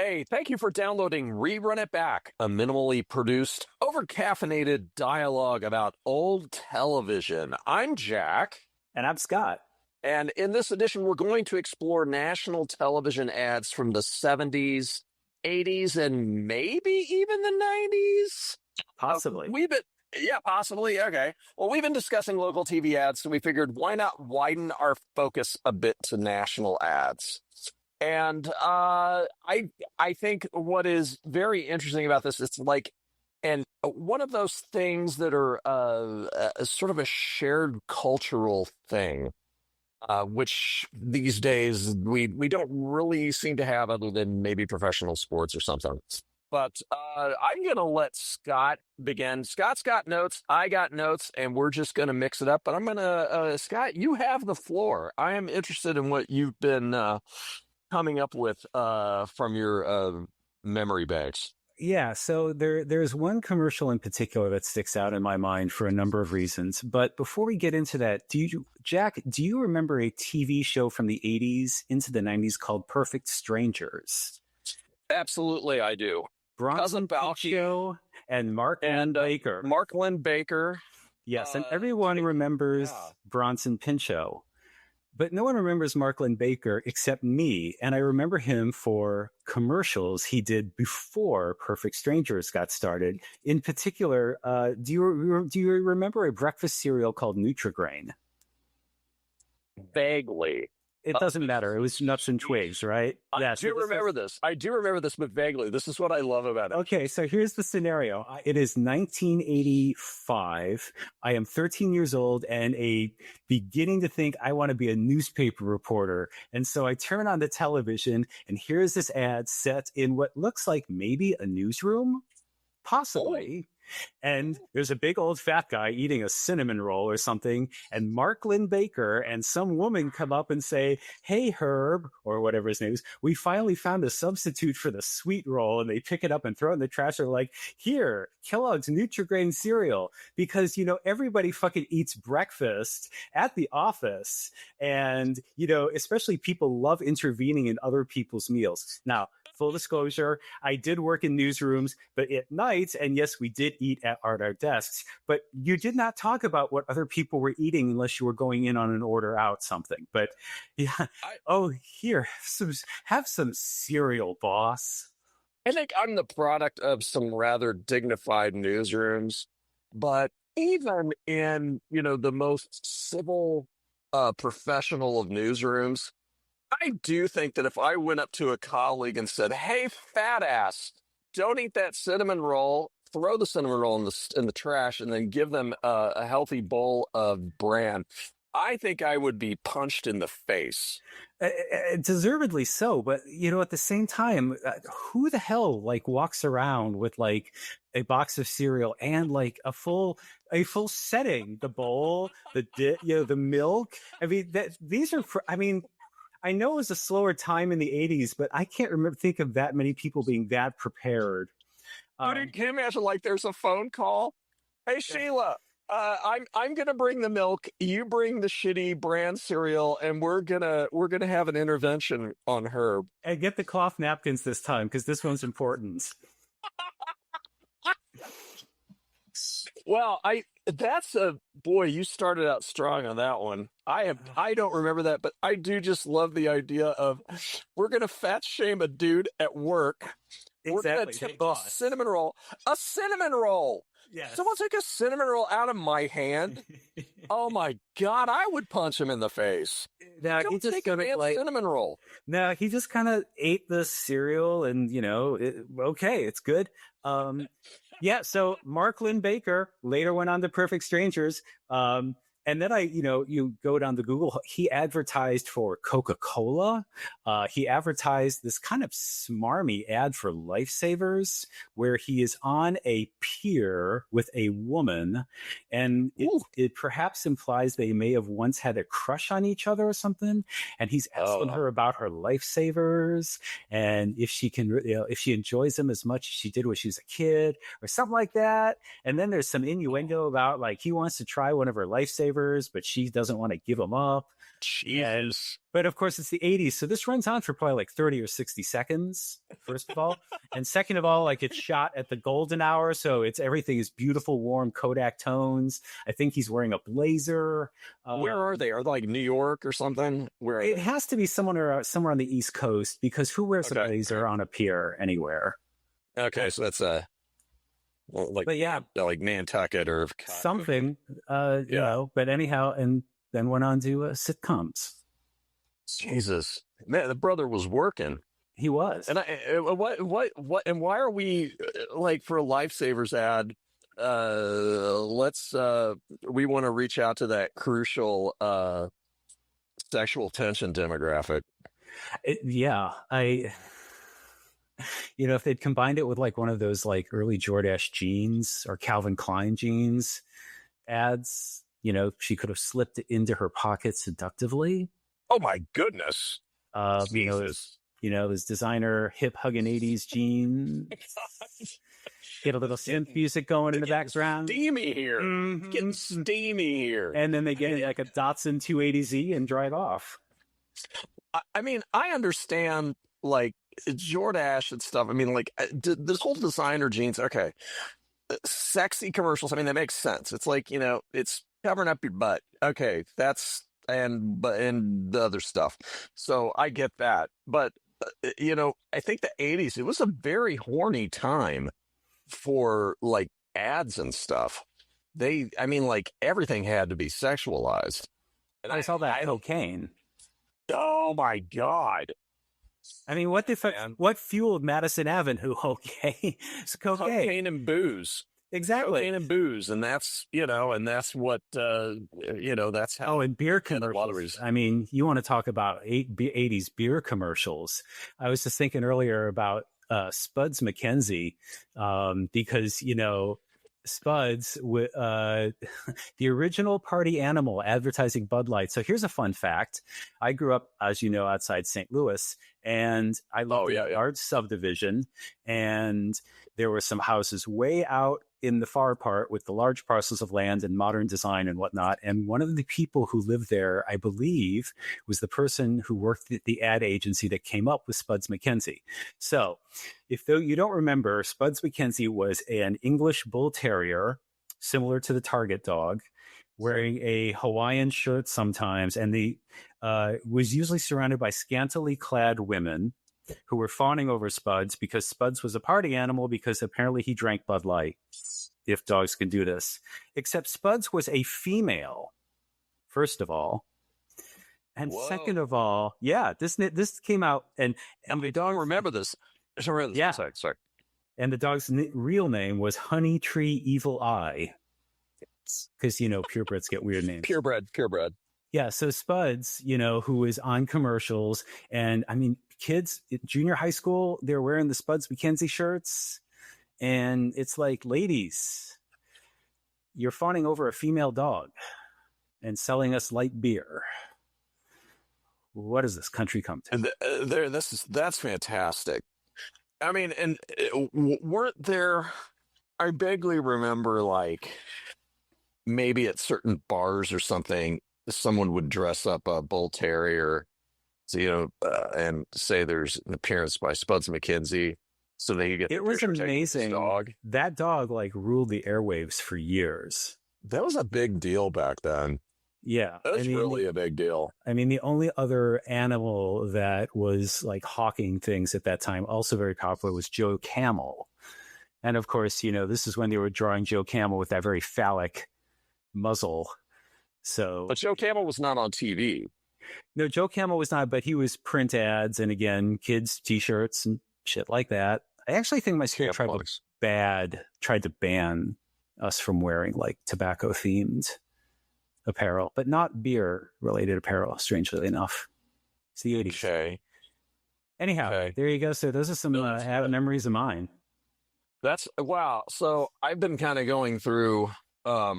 Hey, thank you for downloading Rerun It Back, a minimally produced, overcaffeinated dialogue about old television. I'm Jack, And I'm Scott. and in this edition, we're going to explore national television ads from the 70s, 80s, and maybe even the 90s. Possibly. Yeah, possibly. Okay. Well, we've been discussing local TV ads, so we figured why not widen our focus a bit to national ads. And I think what is very interesting about this, it's like, and one of those things that are sort of a shared cultural thing, which these days we don't really seem to have other than maybe professional sports or something. But I'm going to let Scott begin. Scott's got notes. I got notes, and we're just going to mix it up. But I'm going to, Scott, you have the floor. I am interested in what you've been coming up with from your memory banks. Yeah, so there's one commercial in particular that sticks out in my mind for a number of reasons. But before we get into that, Jack, do you remember a TV show from the 80s into the 90s called Perfect Strangers? Absolutely, I do. Bronson Pinchot and Mark Baker. Mark Lynn Baker. Yes, and everyone remembers Bronson Pinchot. But no one remembers Markland Baker except me. And I remember him for commercials he did before Perfect Strangers got started. In particular, do you remember a breakfast cereal called Nutri-Grain? Vaguely. It doesn't matter. It was nuts and twigs, right? I do remember this. I do remember this, but vaguely. This is what I love about it. Okay, so here's the scenario. It is 1985. I am 13 years old and beginning to think I want to be a newspaper reporter. And so I turn on the television, and here's this ad set in what looks like maybe a newsroom, possibly. And there's a big old fat guy eating a cinnamon roll or something. And Mark Lynn Baker and some woman come up and say, "Hey, Herb," or whatever his name is, "we finally found a substitute for the sweet roll." And they pick it up and throw it in the trash. They're like, "Here, Kellogg's Nutri-Grain cereal." Because, everybody fucking eats breakfast at the office. And, especially people love intervening in other people's meals. Now, full disclosure, I did work in newsrooms, but at night, and yes, we did eat at our desks, but you did not talk about what other people were eating unless you were going in on an order out something. But yeah, here, have some cereal, boss. I think I'm the product of some rather dignified newsrooms, but even in, the most civil, professional of newsrooms, I do think that if I went up to a colleague and said, "Hey, fat ass, don't eat that cinnamon roll," throw the cinnamon roll in the trash, and then give them a healthy bowl of bran, I think I would be punched in the face. Deservedly so, but at the same time, who the hell walks around with a box of cereal and a full setting, the bowl, the milk? I mean, these are. I know it was a slower time in the 80s, but I can't think of that many people being that prepared. Can you imagine there's a phone call? "Hey, Sheila, I'm gonna bring the milk. You bring the shitty brand cereal, and we're gonna have an intervention on Herb." And get the cloth napkins this time, because this one's important. Well, boy, you started out strong on that one. I don't remember that, but I do just love the idea of, we're going to fat shame a dude at work. Exactly. We're going to take a cinnamon roll. A cinnamon roll. Yes. Someone take a cinnamon roll out of my hand. Oh my God, I would punch him in the face. Now, Don't take a cinnamon roll. No, he just kind of ate the cereal and, okay, it's good. Yeah, so Mark Lynn Baker later went on to Perfect Strangers. And then you go down to Google, he advertised for Coca-Cola. He advertised this kind of smarmy ad for Lifesavers, where he is on a pier with a woman. And it perhaps implies they may have once had a crush on each other or something. And he's asking her about her Lifesavers and if she can, if she enjoys them as much as she did when she was a kid or something like that. And then there's some innuendo about he wants to try one of her Lifesavers, but she doesn't want to give him up. Jesus. But of course, it's the 80s. So this runs on for probably like 30 or 60 seconds, first of all. And second of all, like it's shot at the golden hour. So everything is beautiful, warm Kodak tones. I think he's wearing a blazer. Where are they? Are they like New York or something? Where are It they? has to be somewhere on the East Coast, because who wears a Okay. blazer on a pier anywhere? Okay. So that's like, But yeah, like Nantucket or something, Yeah. but anyhow, and then went on to sitcoms. Jesus, man, the brother was working. He was. And and why are we like for a Lifesavers ad? We want to reach out to that crucial sexual tension demographic. If they'd combined it with like one of those like early Jordache jeans or Calvin Klein jeans ads, she could have slipped it into her pocket seductively. Oh my goodness. Jesus. This designer hip hugging 80s jeans. Get a little synth music going in the background. Steamy here. Mm-hmm. Getting steamy here. And then they get like a Datsun 280Z and drive off. I mean, I understand like Jordache and stuff. I mean, like this whole designer jeans. Okay. Sexy commercials. I mean, that makes sense. It's like, it's covering up your butt. Okay. And the other stuff. So I get that. But, I think the 80s, it was a very horny time for like ads and stuff. Like everything had to be sexualized. And I saw that cocaine. Oh my God. I mean, what fueled Madison Avenue? Okay, it's cocaine and booze. Exactly. Cocaine and booze, and that's that's what that's how. Oh, and beer commercials. A lot of reasons. I mean, you want to talk about 80s beer commercials? I was just thinking earlier about Spuds McKenzie, because Spuds, the original party animal advertising Bud Light. So here's a fun fact. I grew up, as you know, outside St. Louis, and I lived in a large subdivision, and there were some houses way out in the far part with the large parcels of land and modern design and whatnot. And one of the people who lived there, I believe, was the person who worked at the ad agency that came up with Spuds McKenzie. So if you don't remember, Spuds McKenzie was an English bull terrier, similar to the Target dog, wearing a Hawaiian shirt sometimes, and was usually surrounded by scantily clad women who were fawning over Spuds because Spuds was a party animal, because apparently he drank Bud Light, if dogs can do this. Except Spuds was a female, first of all. And Whoa. Second of all, this came out, and the dog, remember this. Yeah. Sorry. And the dog's real name was Honey Tree Evil Eye. Because, purebreds get weird names. Purebred. Yeah, so Spuds, who was on commercials, and I mean, kids in junior high school, they're wearing the Spuds McKenzie shirts, and it's like, ladies, you're fawning over a female dog and selling us light beer. What does this country come to? And that's fantastic. I mean, and weren't there? I vaguely remember, like maybe at certain bars or something, someone would dress up a bull terrier, and say there's an appearance by Spuds McKenzie, so they could get. It was amazing. Dog. That dog like ruled the airwaves for years. That was a big deal back then. Yeah, that was really a big deal. I mean, the only other animal that was like hawking things at that time, also very popular, was Joe Camel. And of course, this is when they were drawing Joe Camel with that very phallic muzzle. So, but Joe Camel was not on TV. No, Joe Camel was not, but he was print ads and again, kids' t-shirts and shit like that. I actually think my school tried to ban us from wearing like tobacco-themed apparel, but not beer-related apparel, strangely enough. It's the 80s. Okay. Anyhow, There you go. So those are some memories of mine. That's wow. So I've been kind of going through a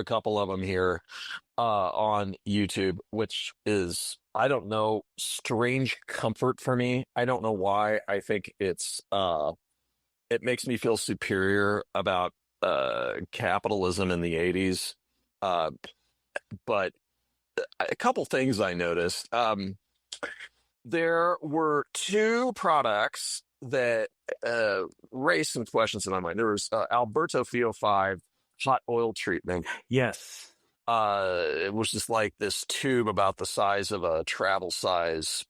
couple of them here on YouTube, which is, I don't know, strange comfort for me. I don't know why. I think it makes me feel superior about capitalism in the 80s. But a couple things I noticed. There were two products that raised some questions in my mind. There was Alberto VO5 hot oil treatment. Yes. It was just like this tube about the size of a travel size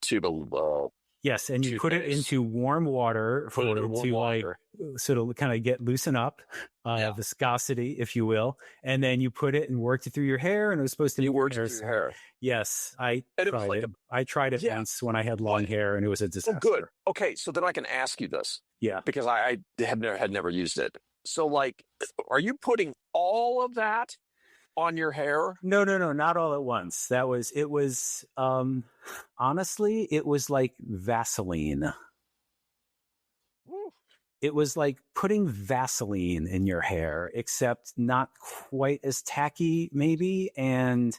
tube of Yes, and you put it toothpaste. into warm water Put it for in it warm to water. sort of kind of get loosen up, Yeah. viscosity, if you will, and then you put it and worked it through your hair, and it was supposed to You make worked your it hair. through your hair. Yes, I And it was tried like it. I tried it yeah. once when I had Well, long hair, and it was a oh, disaster. good. Okay, so then I can ask you this Yeah. because I had never used it. So, like, are you putting all of that on your hair? No, not all at once. It was, honestly, it was like Vaseline. Woo. It was like putting Vaseline in your hair, except not quite as tacky, maybe. And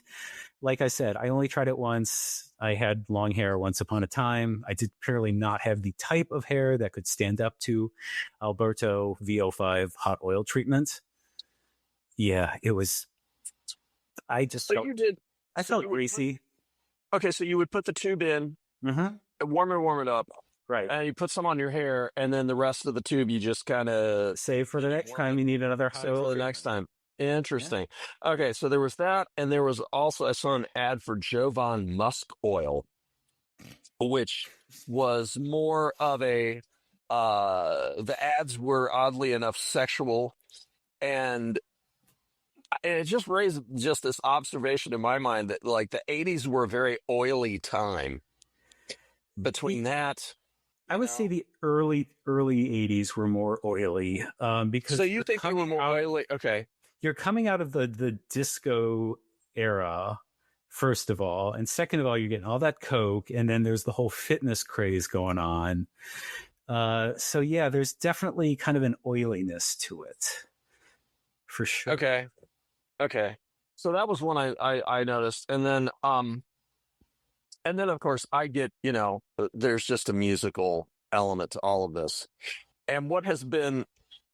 like I said, I only tried it once. I had long hair once upon a time. I did apparently not have the type of hair that could stand up to Alberto VO5 hot oil treatment. Yeah, it was. I just So felt. you did. I So felt you would greasy. okay, so you would put the tube in, Mm-hmm. warm it up, Right. and you put some on your hair, and then the rest of the tube you just kind of Save for the next warm time it. you need another hot Save oil for the treatment. next time. Yeah. Interesting. Okay, so there was that, and there was also I saw an ad for Jovan Musk oil, which was more of a the ads were oddly enough sexual, and it just raised just this observation in my mind that like the 80s were a very oily time. Between that, I would say the early 80s were more oily, because so you think you were more oily? Okay. you're coming out of the disco era, first of all, and second of all, you're getting all that coke, and then there's the whole fitness craze going on. So yeah, there's definitely kind of an oiliness to it, for sure. Okay. So that was one I noticed, and then of course I get there's just a musical element to all of this, and what has been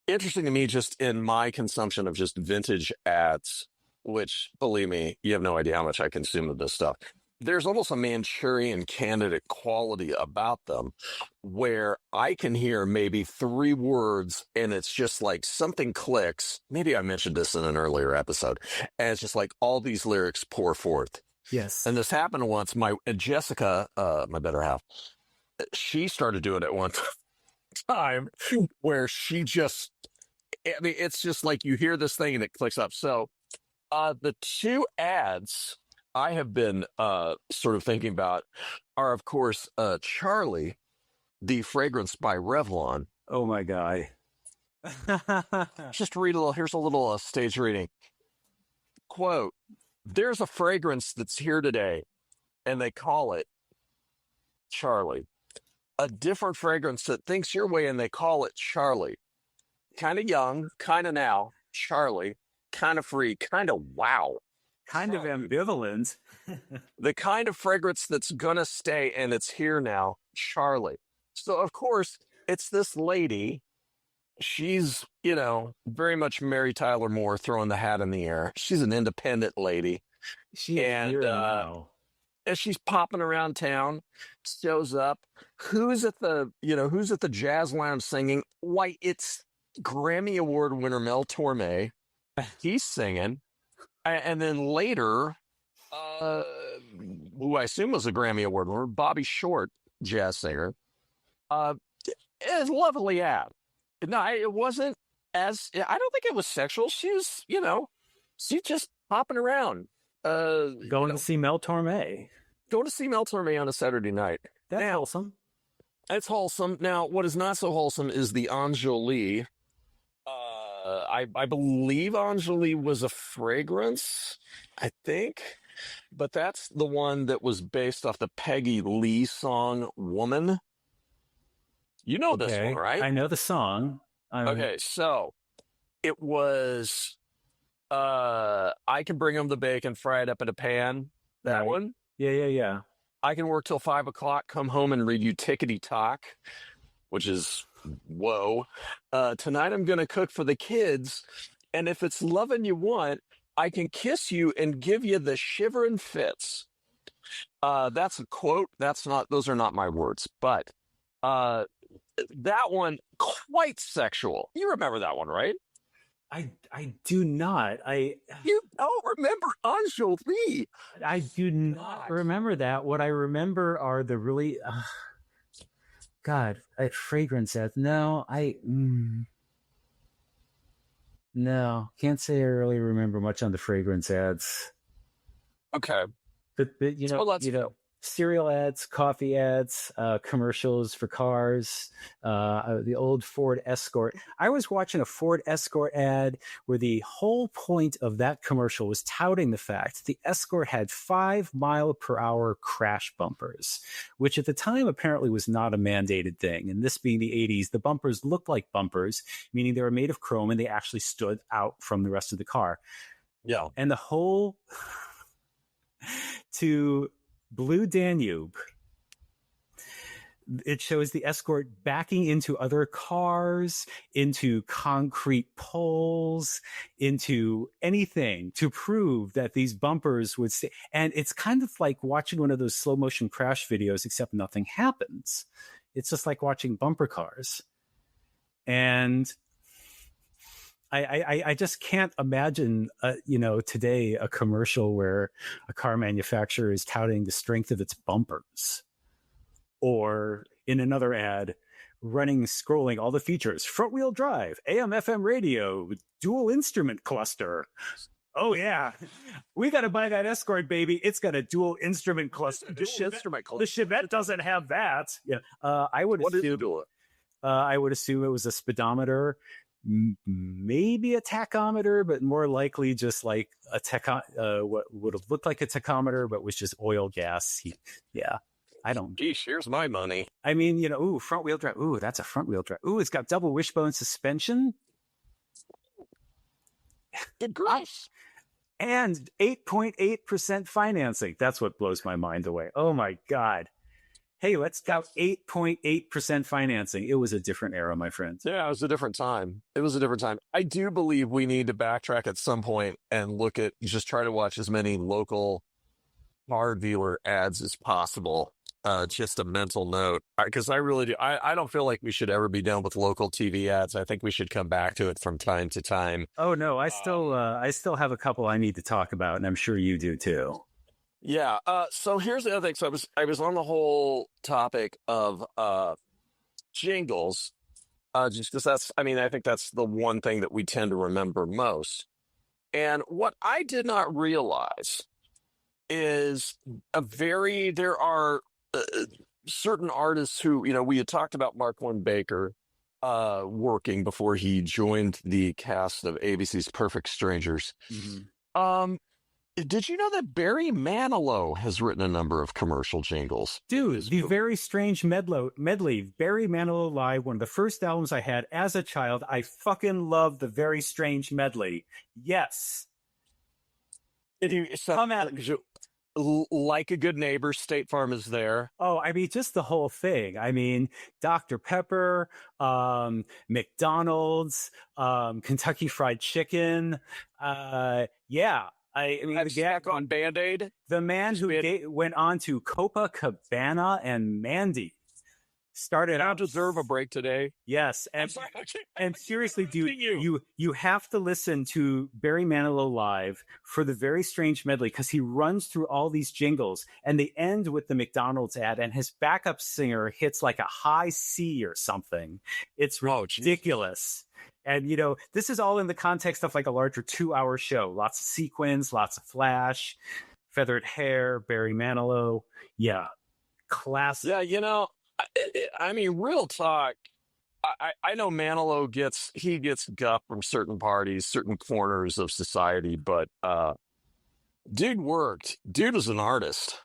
interesting to me just in my consumption of just vintage ads, which believe me, you have no idea how much I consume of this stuff. There's almost a Manchurian candidate quality about them where I can hear maybe three words and it's just like something clicks. Maybe I mentioned this in an earlier episode. And it's just like all these lyrics pour forth. Yes. And this happened once. Jessica, my better half, she started doing it one time where she just, I mean, it's just like you hear this thing and it clicks up. So the two ads I have been sort of thinking about are, of course, Charlie, the fragrance by Revlon. Oh my God. Just read a little. Here's a little stage reading. Quote, there's a fragrance that's here today, and they call it Charlie. A different fragrance that thinks your way, and they call it Charlie. Kind of young, kind of now, Charlie. Kind of free, kind of wow. Kind of ambivalent. The kind of fragrance that's gonna stay and it's here now, Charlie. So of course it's this lady. She's, very much Mary Tyler Moore throwing the hat in the air. She's an independent lady. She is here now. As she's popping around town, shows up. Who's at the jazz lounge singing? Why, it's Grammy Award winner Mel Torme. He's singing. And then later, who I assume was a Grammy Award winner, Bobby Short, jazz singer, is a lovely ad. No, it wasn't I don't think it was sexual. She was, she's just hopping around. Going to see Mel Torme. Going to see Mel Torme on a Saturday night. That's wholesome. It's wholesome. Now, what is not so wholesome is the Enjoli. I believe Enjoli was a fragrance, I think, but that's the one that was based off the Peggy Lee song "Woman." You know this one, right? I know the song. Okay, so it was I Can Bring Home the Bacon, Fry It Up in a Pan. That one. Yeah. I Can Work Till 5 o'clock, Come Home and Read You Tickety Talk, which is whoa. Tonight I'm gonna cook for the kids, and if it's loving you want, I can kiss you and give you the shiverin' fits. That's a quote. Those are not my words, but uh, that one quite sexual. You remember that one, right? I do not. You don't remember Anjali? I do not remember that. What I remember are the really God, fragrance ads. No, no, can't say I really remember much on the fragrance ads. Okay. But So cereal ads, coffee ads, commercials for cars, the old Ford Escort. I was watching a Ford Escort ad where the whole point of that commercial was touting the fact the Escort had 5-mile-per-hour crash bumpers, which at the time apparently was not a mandated thing. And this being the 80s, the bumpers looked like bumpers, meaning they were made of chrome and they actually stood out from the rest of the car. Yeah. And the whole to Blue Danube, it shows the Escort backing into other cars, into concrete poles, into anything to prove that these bumpers would stay. And it's kind of like watching one of those slow motion crash videos, except nothing happens. It's just like watching bumper cars. And I just can't imagine, today a commercial where a car manufacturer is touting the strength of its bumpers, or in another ad, scrolling all the features: front wheel drive, AM FM radio, dual instrument cluster. Oh yeah, we got to buy that Escort, baby. It's got a dual instrument cluster. The Chevette doesn't have that. Yeah, I would assume it was a speedometer. Maybe a tachometer, but more likely just like what would have looked like a tachometer, but was just oil gas. Yeah, I don't. Geesh, here's my money. I mean, front wheel drive. Ooh, that's a front wheel drive. Ooh, it's got double wishbone suspension. Good grief. And 8.8% financing. That's what blows my mind away. Oh my God. Hey, let's go 8.8% financing. It was a different era, my friend. Yeah, it was a different time. I do believe we need to backtrack at some point and just try to watch as many local car dealer ads as possible. Just a mental note, because I really do. I don't feel like we should ever be done with local TV ads. I think we should come back to it from time to time. Oh no, I still have a couple I need to talk about, and I'm sure you do too. Yeah. So here's the other thing. So I was on the whole topic of jingles, just because I think that's the one thing that we tend to remember most. And what I did not realize is there are certain artists who, we had talked about Mark Lynn-Baker working before he joined the cast of ABC's Perfect Strangers. Mm-hmm. Did you know that Barry Manilow has written a number of commercial jingles? Dude, the Very Strange medley, Barry Manilow Live, one of the first albums I had as a child. I fucking love the Very Strange medley. Yes. Come at it. Like a Good Neighbor, State Farm is there. Oh, I mean, just the whole thing. I mean, Dr. Pepper, McDonald's, Kentucky Fried Chicken. Yeah. I mean, the gag on Band-Aid. The man who went on to Copacabana and Mandy started out. Deserve a break today. Yes, and seriously, dude, you have to listen to Barry Manilow live for the Very Strange medley, because he runs through all these jingles, and they end with the McDonald's ad, and his backup singer hits like a high C or something. It's ridiculous. And, this is all in the context of like a larger 2-hour show. Lots of sequins, lots of flash, feathered hair, Barry Manilow. Yeah. Classic. Yeah, I mean, real talk. I know Manilow gets guff from certain parties, certain corners of society, but dude worked. Dude was an artist.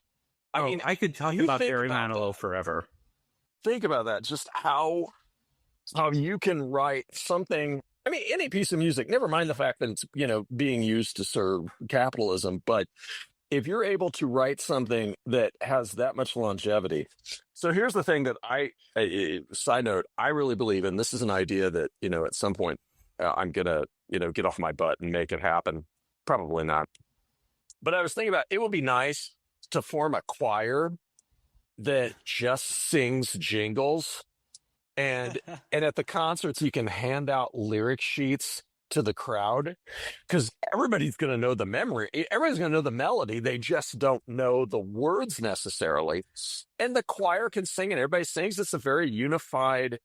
I mean, I could talk about Barry Manilow forever. Think about that. Just how you can write something. I mean, any piece of music, never mind the fact that it's, being used to serve capitalism, but if you're able to write something that has that much longevity. So here's the thing that side note, I really believe in. This is an idea that, at some point I'm going to, get off my butt and make it happen probably not. But I was thinking about it would be nice to form a choir that just sings jingles, and at the concerts you can hand out lyric sheets to the crowd, because everybody's going to know the memory, everybody's going to know the melody, they just don't know the words necessarily, and the choir can sing and everybody sings. It's a very unifying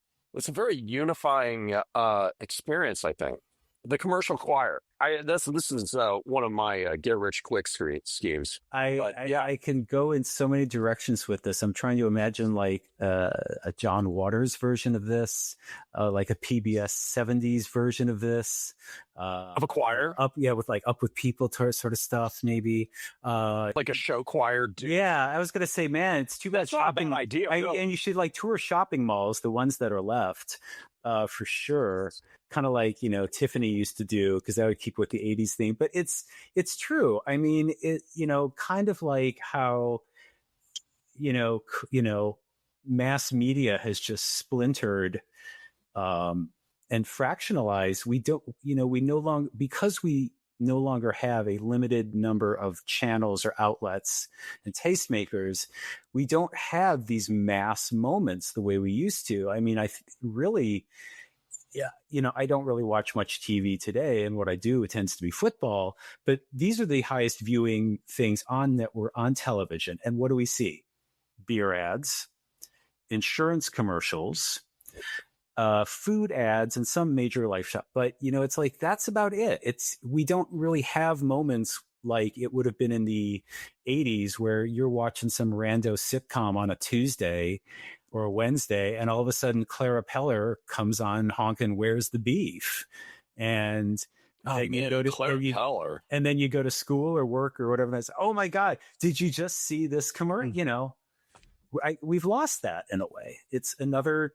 experience, I think. The commercial choir. This is one of my get rich quick schemes. I can go in so many directions with this. I'm trying to imagine like a John Waters version of this, like a PBS 70s version of this, Of a choir, with like Up with People sort of stuff, maybe. like a show choir. Yeah, I was gonna say, man, it's too bad That's not a bad idea. No. And you should like tour shopping malls, the ones that are left, for sure. Kind of like, Tiffany used to do, because that would keep with the 80s theme. But it's true. I mean, kind of like how, mass media has just splintered and fractionalized. We don't, we no longer, because we no longer have a limited number of channels or outlets and tastemakers, we don't have these mass moments the way we used to. I mean, really, yeah, I don't really watch much TV today, and what I do, it tends to be football, but these are the highest viewing things on television. And what do we see? Beer ads, insurance commercials, food ads, and some major life shop. But, it's like, that's about it. We don't really have moments like it would have been in the 80s where you're watching some rando sitcom on a Tuesday or a Wednesday, and all of a sudden Clara Peller comes on honking "Where's the Beef?" And you go to Clara Peller, and then you go to school or work or whatever. That's, oh my God, did you just see this commercial? We've lost that in a way. It's another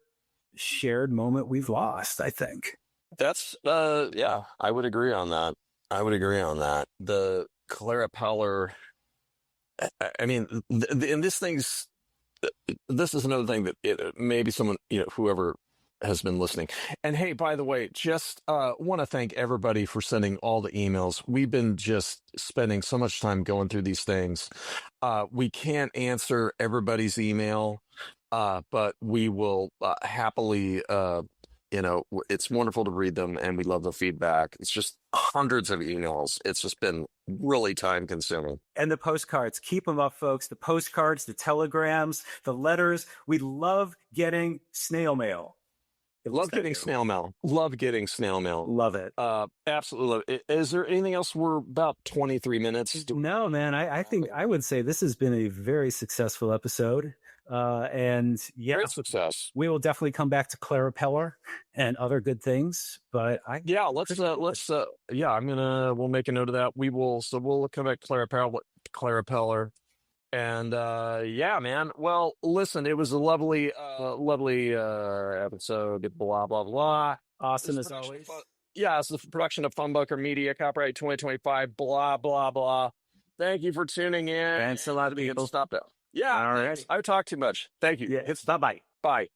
shared moment we've lost, I think. That's yeah, I would agree on that. The Clara Peller. I mean, and this is another thing that maybe someone, whoever has been listening. And hey, by the way, just want to thank everybody for sending all the emails. We've been just spending so much time going through these things. We can't answer everybody's email, but we will happily, it's wonderful to read them, and we love the feedback. It's just hundreds of emails. It's just been really time consuming. And the postcards, keep them up, folks. The postcards, the telegrams, the letters. We love getting snail mail. Love getting snail mail. Love getting snail mail. Love it. Absolutely love it. Is there anything else? We're about 23 minutes. No, man. I think I would say this has been a very successful episode. And yeah, great success. We will definitely come back to Clara Peller and other good things. But we'll make a note of that. We'll come back to Clara Peller. And yeah, man. Well, listen, it was a lovely episode. Blah blah blah. Awesome as always. It's the production of Funbunker Media, copyright 2025. Blah blah blah. Thank you for tuning in. Thanks a lot of people. Stop that. Yeah. All right. I talk too much. Thank you. Yeah. Bye. Bye.